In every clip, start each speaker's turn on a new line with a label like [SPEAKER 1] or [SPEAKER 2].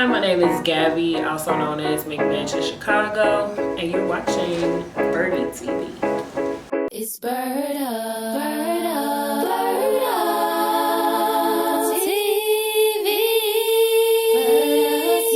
[SPEAKER 1] Hi, my name is Gabbi, also known as McMansion Chicago, and you're watching Birdie TV.
[SPEAKER 2] It's Birda, Birda, Birda TV, Birda TV.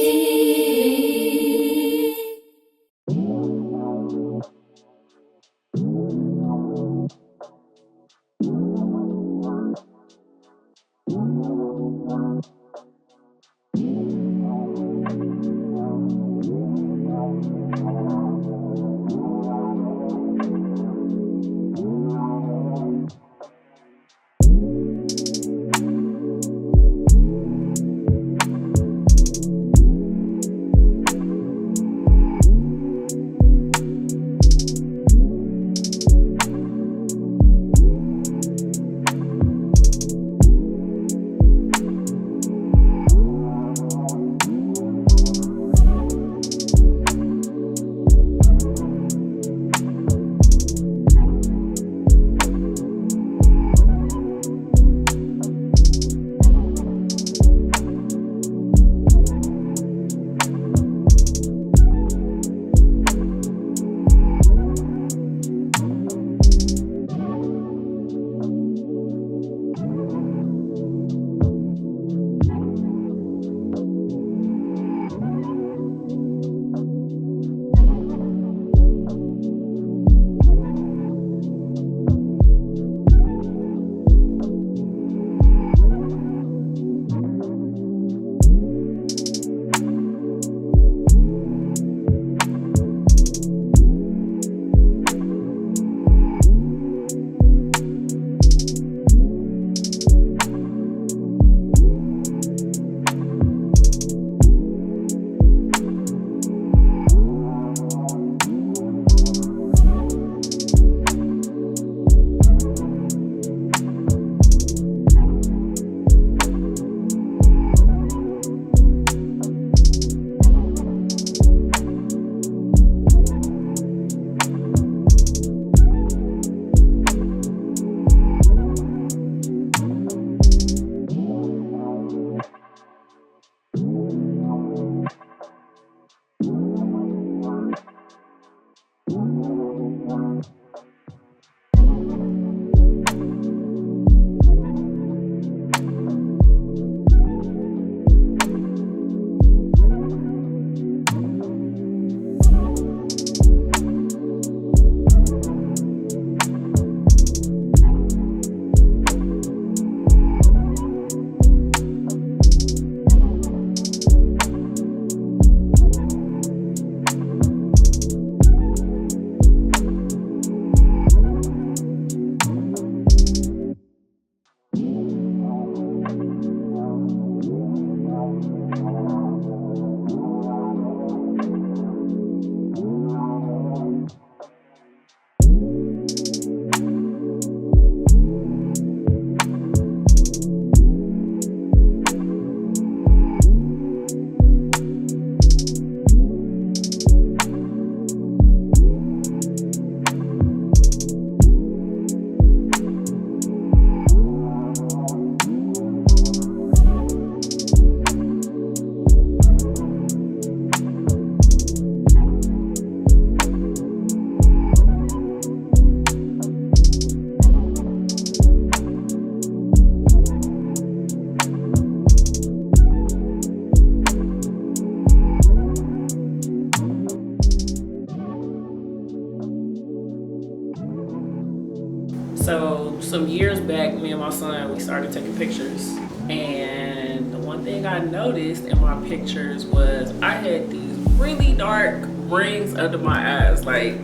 [SPEAKER 1] So some years back, me and my son, we started taking pictures, and the one thing I noticed in my pictures was I had these really dark rings under my eyes, like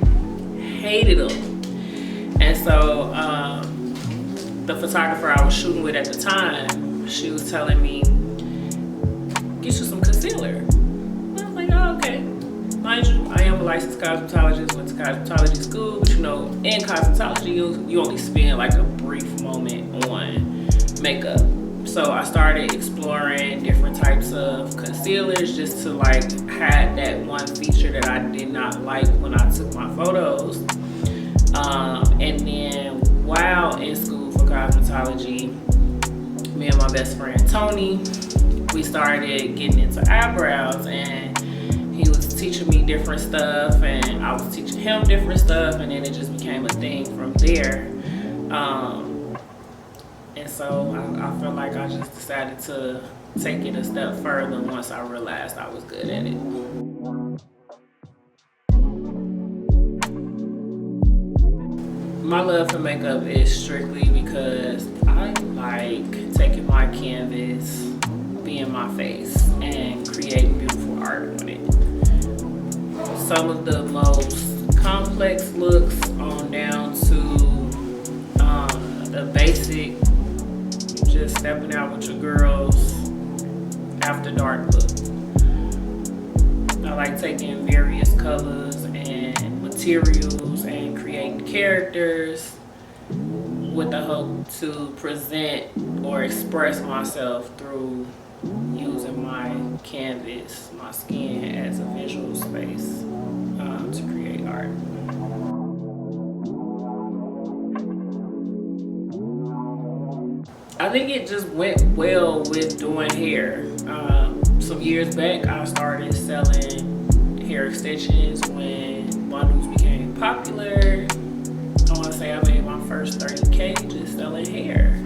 [SPEAKER 1] hated them. And so the photographer I was shooting with at the time, she was telling me, get you some concealer. And I was like, oh, okay. Mind you, I am a licensed cosmetologist, went to cosmetology school, but you know, in cosmetology, you only spend like a brief moment on makeup. So I started exploring different types of concealers just to like hide that one feature that I did not like when I took my photos. And then while in school for cosmetology, me and my best friend Tony, we started getting into eyebrows, and he was teaching me different stuff and I was teaching him different stuff, and then it just became a thing from there. And so I feel like I just decided to take it a step further once I realized I was good at it. My love for makeup is strictly because I like taking my canvas, being my face, and creating beautiful art on it. Some of the most complex looks on down to the basic, just stepping out with your girls after dark look. I like taking various colors and materials and creating characters with the hope to present or express myself through using my canvas, my skin as a visual space to create art. I think it just went well with doing hair. Some years back, I started selling hair extensions when bundles became popular. I want to say I made my first 30K just selling hair.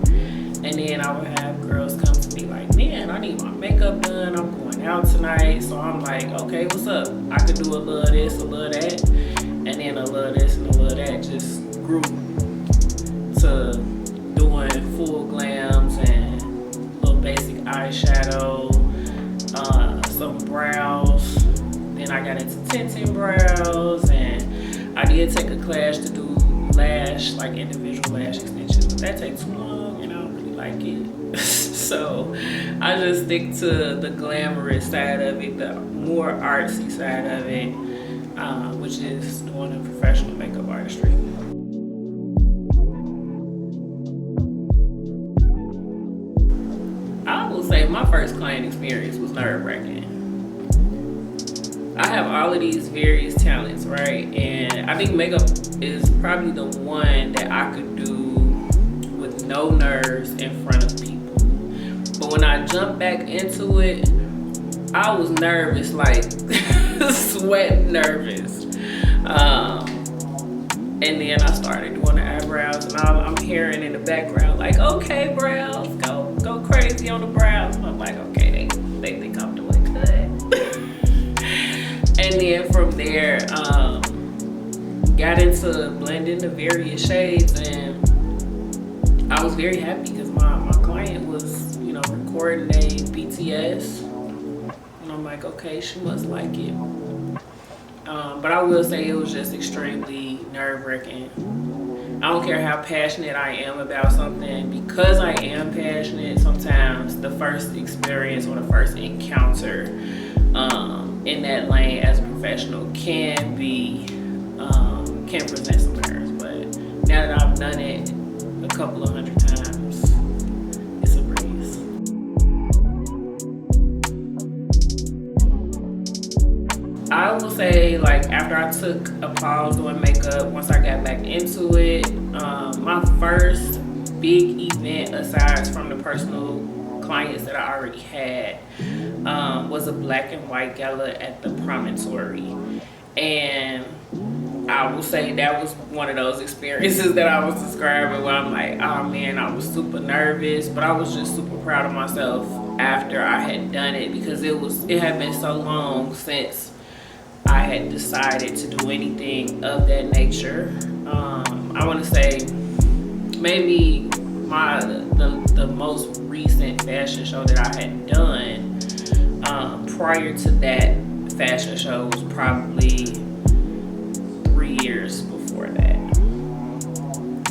[SPEAKER 1] And then I would have girls come to me like, man, I need my makeup done. I'm going out tonight. So I'm like, okay, what's up? I could do a little of this, a little of that. And then a little of this and a little of that just grew to doing full glams and little basic eyeshadow, some brows. Then I got into tinting brows, and I did take a class to do lash, like individual lash extensions, but that takes too long and I don't really like it. So I just stick to the glamorous side of it, the more artsy side of it, which is doing the professional makeup artistry. I will say my first client experience was nerve-wracking. I have all of these various talents, right? And I think makeup is probably the one that I could do with no nerves in front of people. But when I jumped back into it, I was nervous, like sweat nervous. And then I started doing the eyebrows, and I'm hearing in the background like, okay, brows, go crazy on the brows. And I'm like, okay, they think I'm doing good. And then from there, got into blending the various shades, and I was very happy because my client was, recording a BTS, and I'm like, okay, she must like it. But I will say it was just extremely nerve-wracking. I don't care how passionate I am about something, because I am passionate, sometimes the first experience or the first encounter in that lane as a professional can present some nerves. But now that I've done it a couple of hundred times, it's a breeze. I will say, like, after I took a pause doing makeup, once I got back into it, my first big event, aside from the personal clients that I already had, was a black and white gala at the Promontory. And I will say that was one of those experiences that I was describing where I'm like, oh man, I was super nervous, but I was just super proud of myself after I had done it, because it had been so long since I had decided to do anything of that nature. I want to say maybe the most recent fashion show that I had done prior to that fashion show was probably 3 years before that.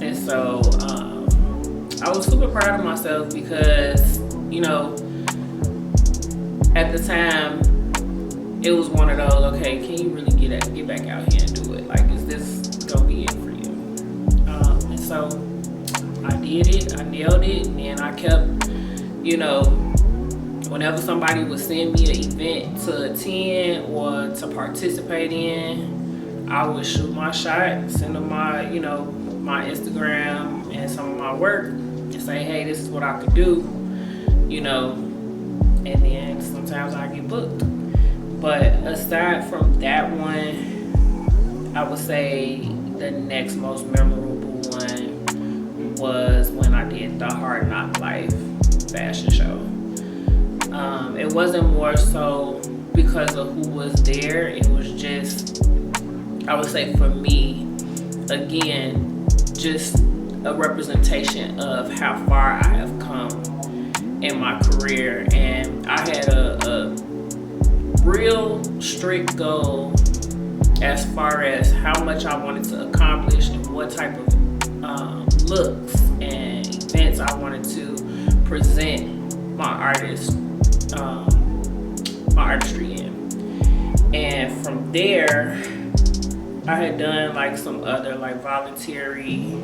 [SPEAKER 1] And so I was super proud of myself because, at the time, it was one of those, okay, can you really get back out here and do it? Like, is this gonna be it for you? And so I did it, I nailed it, and I kept, whenever somebody would send me an event to attend or to participate in, I would shoot my shot, send them my, my Instagram and some of my work, and say, hey, this is what I could do, and then sometimes I get booked. But aside from that one, I would say the next most memorable one was when I did the Hard Knock Life fashion show. It wasn't more so because of who was there. It was just, I would say for me, again, just a representation of how far I have come in my career. And I had a real strict goal as far as how much I wanted to accomplish and what type of looks and events I wanted to present my artistry in. And from there, I had done like some other like voluntary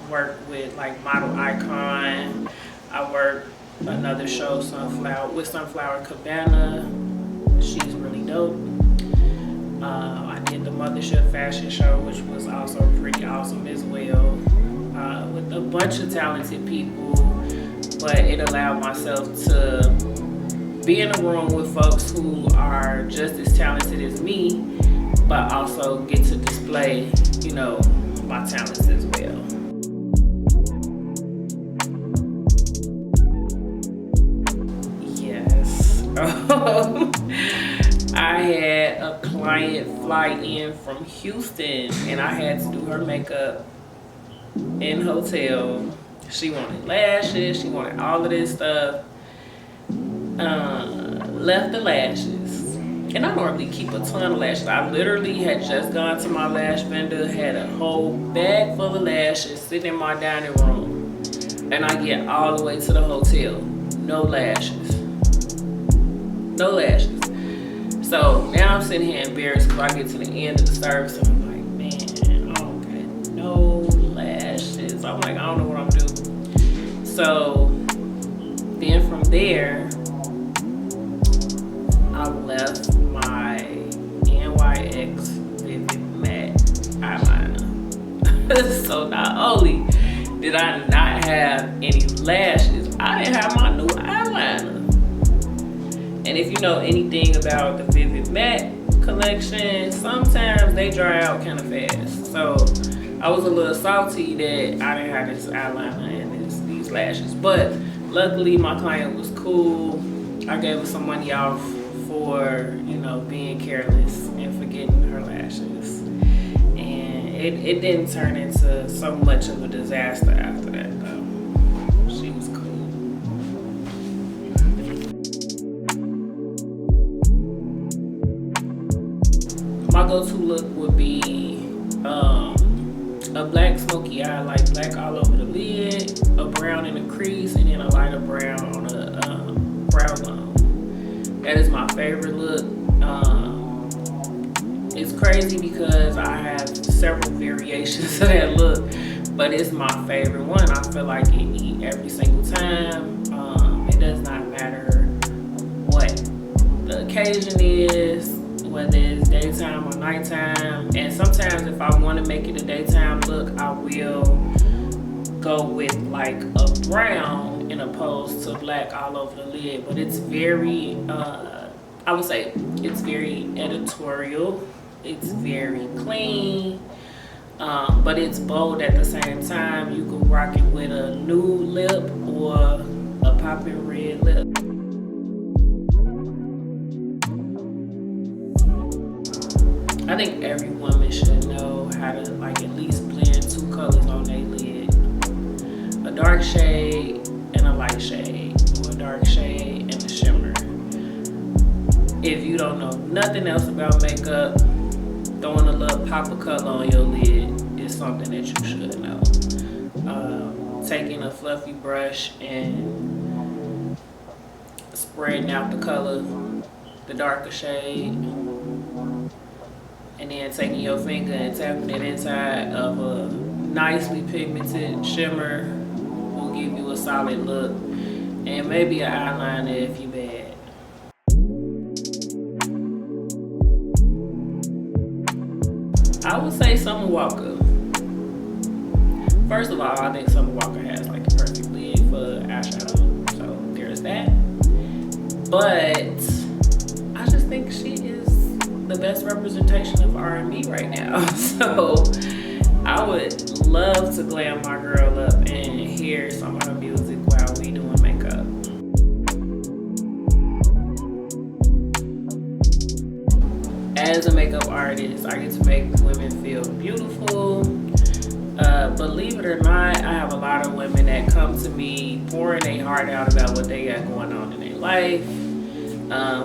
[SPEAKER 1] work with like Model Icon. I worked another show, Sunflower Cabana. She's really dope. I did the Mothership fashion show, which was also pretty awesome as well, with a bunch of talented people. But it allowed myself to be in a room with folks who are just as talented as me, but also get to display, you know, my talents as well. Yes. I had a client fly in from Houston and I had to do her makeup in hotel. She wanted lashes, she wanted all of this stuff. Left the lashes. And I normally keep a ton of lashes. I literally had just gone to my lash vendor, had a whole bag full of lashes sitting in my dining room. And I get all the way to the hotel, no lashes. No lashes. So now I'm sitting here embarrassed because I get to the end of the service and I'm like, man, I don't got no lashes. I'm like, I don't know what I'm doing. So then from there, I left my NYX Vivid Matte eyeliner. So not only did I not have any lashes, I didn't have my new eyeliner. And if you know anything about the Vivid Matte collection, sometimes they dry out kind of fast. So I was a little salty that I didn't have this eyeliner and these lashes. But luckily my client was cool. I gave her some money off for, you know, being careless and forgetting her lashes. And it didn't turn into so much of a disaster after that though. She was cool. My go-to look would be a black smoky eye, like black all over the lid, a brown in the crease, and then a lighter brown on a brow bone. That is my favorite look. It's crazy because I have several variations of that look, but it's my favorite one. I feel like it eat every single time. It does not matter what the occasion is, whether it's daytime or nighttime. And sometimes if I want to make it a daytime look, I will go with like a brown in opposed to black all over the lid. But it's very, I would say it's very editorial. It's very clean, but it's bold at the same time. You can rock it with a nude lip or a popping red lip. I think every woman should know how to like at least blend two colors on their lid. A dark shade and a light shade, or a dark shade and a shimmer. If you don't know nothing else about makeup, throwing a little pop of color on your lid is something that you should know. Taking a fluffy brush and spreading out the color, the darker shade, and then taking your finger and tapping it inside of a nicely pigmented shimmer will give you a solid look, and maybe an eyeliner if you bad. I would say Summer Walker. First of all, I think Summer Walker has like the perfect lid for eyeshadow, so there's that. But I just think she is the best representation of R&B right now. So I would love to glam my girl up and hear some of her music while we doing makeup. As a makeup artist, I get to make women feel beautiful. Believe it or not, I have a lot of women that come to me pouring their heart out about what they got going on in their life.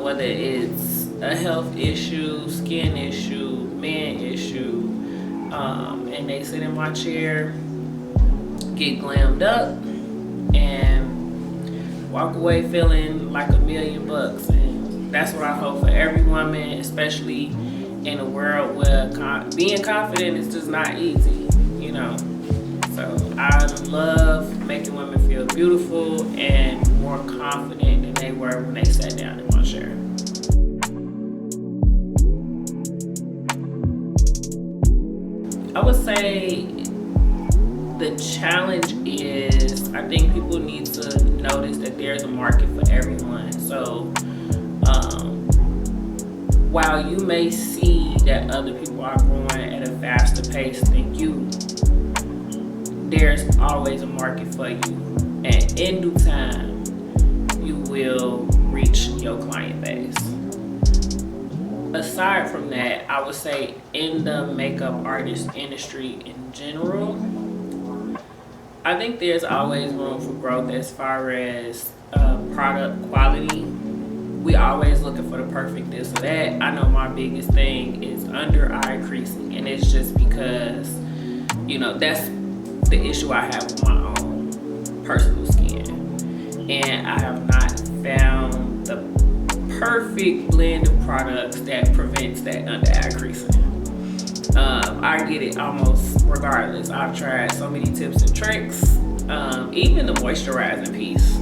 [SPEAKER 1] Whether it's a health issue, skin issue, man issue, and they sit in my chair, get glammed up, and walk away feeling like $1,000,000. And that's what I hope for every woman, especially in a world where being confident is just not easy, you know. So I love making women feel beautiful and more confident than they were when they sat down in my chair. I would say the challenge is, I think people need to notice that there's a market for everyone. So while you may see that other people are growing at a faster pace than you, there's always a market for you. And in due time, you will reach your client base. Aside from that, I would say in the makeup artist industry in general, I think there's always room for growth as far as product quality. We always looking for the perfect this or that. I know my biggest thing is under eye creasing, and it's just because, you know, that's the issue I have with my own personal skin. And I have not found the perfect blend of products that prevents that under eye creasing. I get it almost regardless. I've tried so many tips and tricks. Even the moisturizing piece,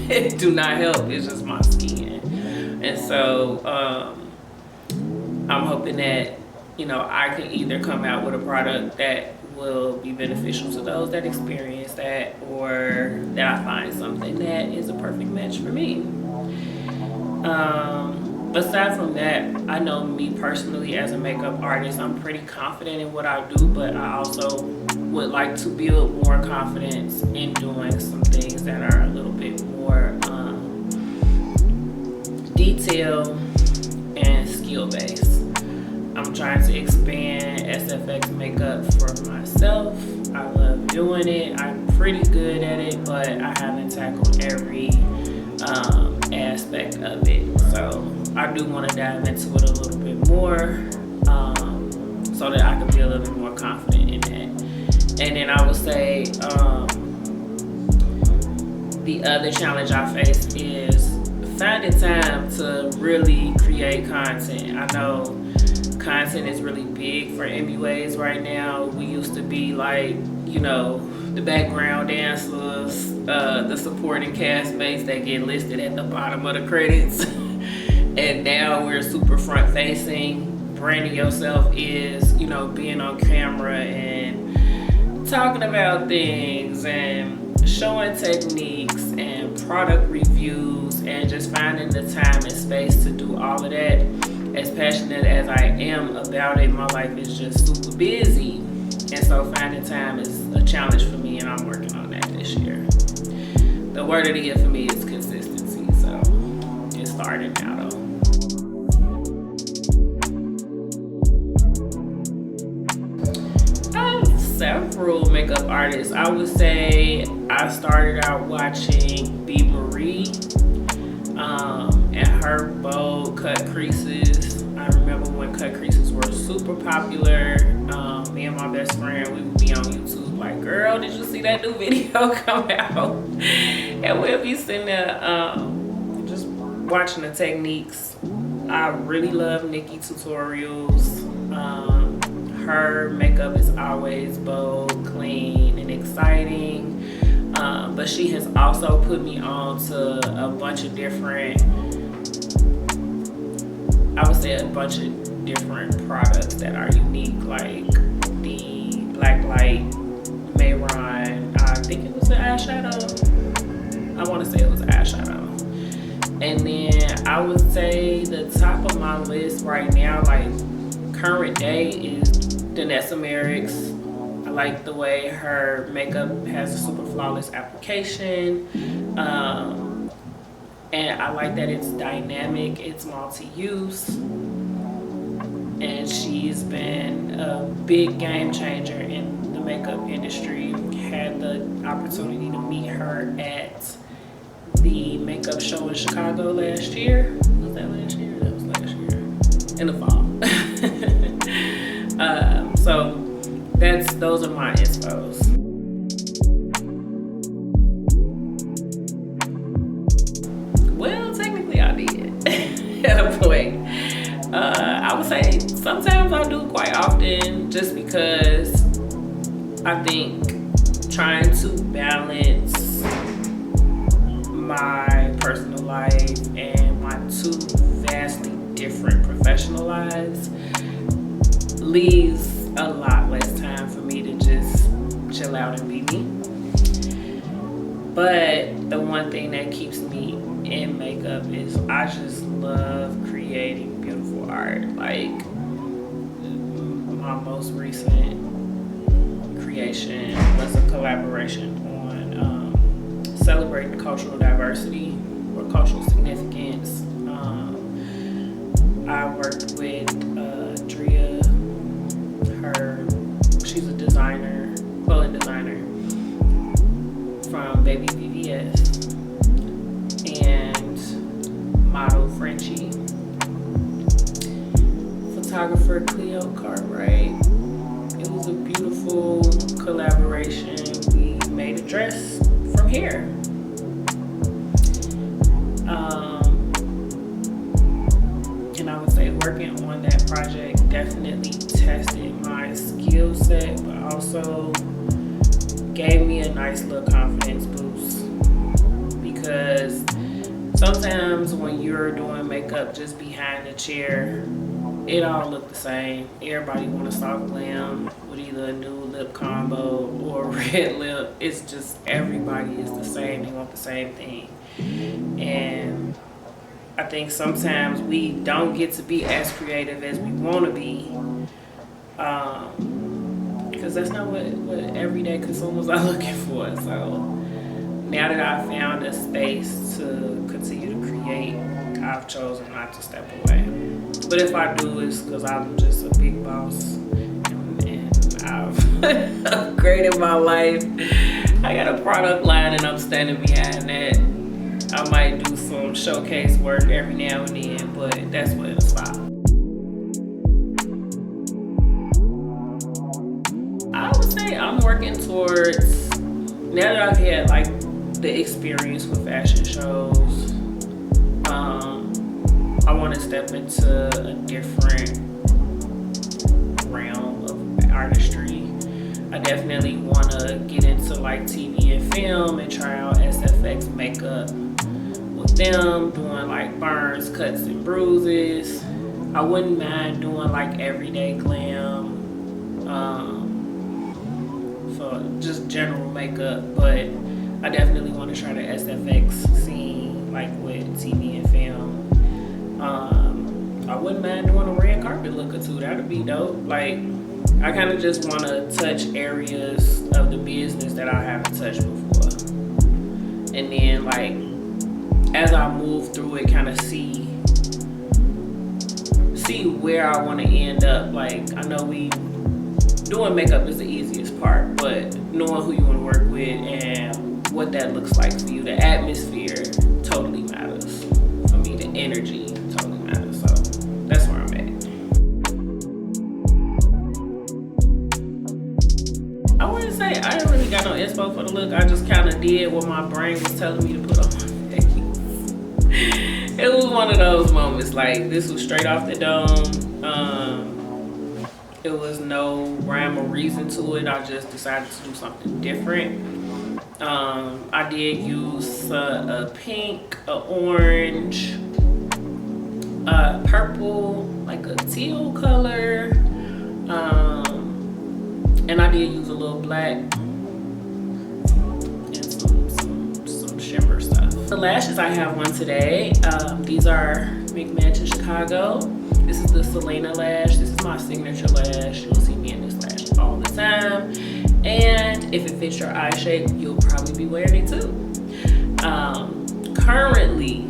[SPEAKER 1] it do not help. It's just my skin. And so I'm hoping that, you know, I can either come out with a product that will be beneficial to those that experience that, or that I find something that is a perfect match for me. Aside from that, I know me personally as a makeup artist, I'm pretty confident in what I do, but I also would like to build more confidence in doing some things that are a little bit more detail and skill based. I'm trying to expand SFX makeup for myself. I love doing it. I'm pretty good at it, but I haven't tackled every aspect of it. So I do want to dive into it a little bit more, so that I can be a little bit more confident in that. And then I would say the other challenge I face is finding time to really create content. I know content is really big for MUAs right now. We used to be like, you know, the background dancers, the supporting castmates that get listed at the bottom of the credits. And now we're super front facing. Branding yourself is, you know, being on camera and talking about things and showing techniques and product reviews, and just finding the time and space to do all of that. As passionate as I am about it, my life is just super busy. And so finding time is a challenge for me, and I'm working on that this year. The word of the year for me is consistency, so it's starting now though. Several makeup artists. I would say I started out watching B. Marie and her bold cut creases. I remember when cut creases were super popular. Me and my best friend, we would be on YouTube like, girl, did you see that new video come out? And we'll be sitting there just watching the techniques. I really love Nikki tutorials. Her makeup is always bold, clean, and exciting. But she has also put me on to a bunch of different, I would say a bunch of different products that are unique, like the Black Light Mayron. I think it was an eyeshadow. I want to say it was an eyeshadow. And then I would say the top of my list right now, like current day, is Danessa Merrick's. I like the way her makeup has a super flawless application. And I like that it's dynamic, it's multi-use. And she's been a big game changer in the makeup industry. Had the opportunity to meet her at the makeup show in Chicago last year. Was that last year? That was last year. In the fall. So those are my inspos. Well, technically I did at a point. I would say sometimes I do quite often, just because I think trying to balance my personal life and my two vastly different professional lives leaves a lot less time for me to just chill out and be me. But the one thing that keeps me in makeup is I just love creating beautiful art. Like my most recent creation was a collaboration on celebrating cultural diversity or cultural significance. I worked with Drea. She's a designer, clothing designer from Baby VVS, and model Frenchie, photographer Cleo Cartwright. It was a beautiful collaboration. We made a dress from here. And I would say working on that project definitely tested my skill set, but also gave me a nice little confidence boost, because sometimes when you're doing makeup just behind the chair, it all look the same. Everybody want a soft glam with either a new lip combo or a red lip. It's just everybody is the same. They want the same thing. And I think sometimes we don't get to be as creative as we want to be, because that's not what everyday consumers are looking for. So now that I've found a space to continue to create, I've chosen not to step away. But if I do, it's because I'm just a big boss and I've upgraded my life. I got a product line and I'm standing behind that. I might do some showcase work every now and then, but that's where it'll stop. I would say I'm working towards, now that I've had like the experience with fashion shows, I want to step into a different realm of artistry. I definitely want to get into like TV and film and try out SFX makeup with them, doing like burns, cuts, and bruises. I wouldn't mind doing like everyday glam, for just general makeup, but I definitely want to try the SFX scene, like with TV and film. I wouldn't mind doing a red carpet look or two. That'd be dope. Like, I kind of just want to touch areas of the business that I haven't touched before, and then like as I move through it, kind of see where I want to end up. Like, I know doing makeup is the easiest part, but knowing who you want to work with and what that looks like for you, the atmosphere totally matters for me. The energy totally matters. So that's where I'm at. I wouldn't say I didn't really got no inspo for the look. I just kind of did what my brain was telling me to put on my face. It was one of those moments. Like, this was straight off the dome. It was no rhyme or reason to it. I just decided to do something different. I did use a pink, a orange, a purple, like a teal color, and I did use a little black and some shimmer stuff. The lashes, I have one today. These are McMansion Chicago. This is the Selena lash. This is my signature lash. You'll see me in this lash all the time. And if it fits your eye shape, you'll probably be wearing it too. Currently,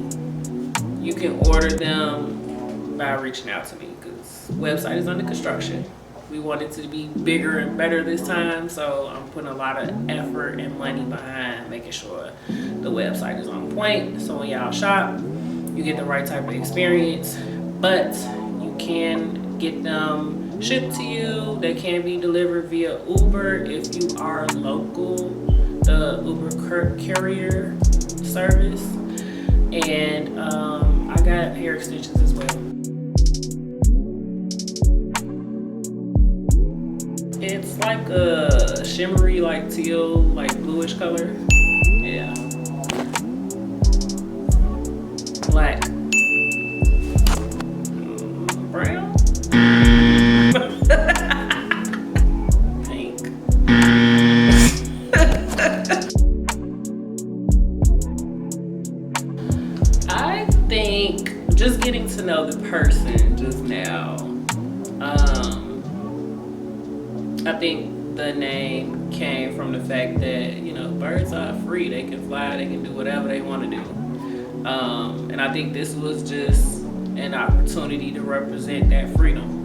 [SPEAKER 1] you can order them by reaching out to me because the website is under construction. We want it to be bigger and better this time, so I'm putting a lot of effort and money behind making sure the website is on point. So when y'all shop, you get the right type of experience, but you can get them shipped to you. They can be delivered via Uber if you are local, the Uber carrier service. And I got hair extensions as well. It's like a shimmery, like teal, like bluish color. Yeah. Black. Brown. Pink. I think just getting to know the person just now, I think the name came from the fact that, you know, birds are free. They can fly, they can do whatever they want to do. And I think this was just an opportunity to represent that freedom.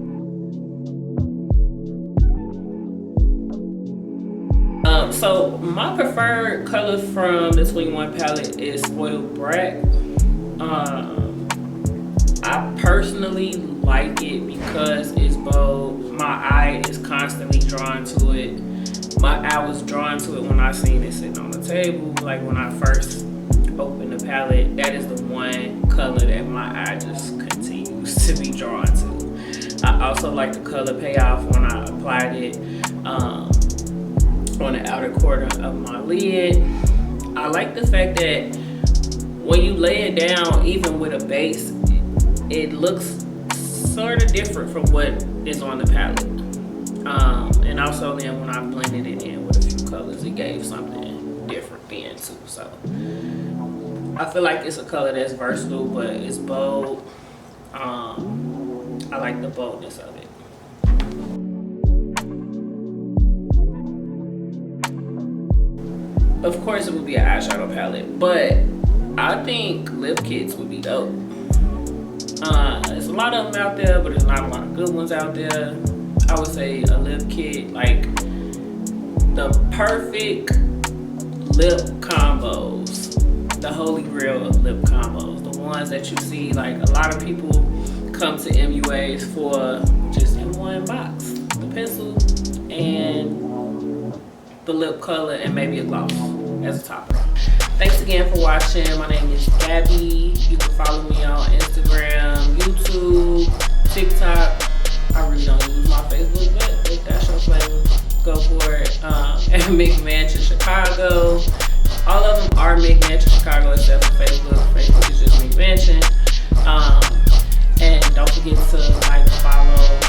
[SPEAKER 1] So my preferred color from the 21 palette is Spoiled Brat. I personally like it because it's bold. My eye is constantly drawn to it. I was drawn to it when I seen it sitting on the table. Like when I first opened the palette, that is the one color that my eye just continues to be drawn to. I also like the color payoff when I applied it on the outer corner of my lid. I like the fact that when you lay it down, even with a base, it looks sort of different from what is on the palette. And also then when I blended it in with a few colors, it gave something different then too. So I feel like it's a color that's versatile, but it's bold. I like the boldness of it. Of course it would be an eyeshadow palette, but I think lip kits would be dope. There's a lot of them out there, but there's not a lot of good ones out there. I would say a lip kit, like the perfect lip combos, the holy grail of lip combos, the ones that you see, like a lot of people come to MUAs for just in one box, the pencil and the lip color and maybe a gloss as a topper. Thanks again for watching. My name is Gabby. You can follow me on Instagram, YouTube, TikTok. I really don't use my Facebook, but if that's your flavor, go for it. And McMansion Chicago. All of them are McMansion Chicago except for Facebook. Facebook is just McMansion. And don't forget to like, follow,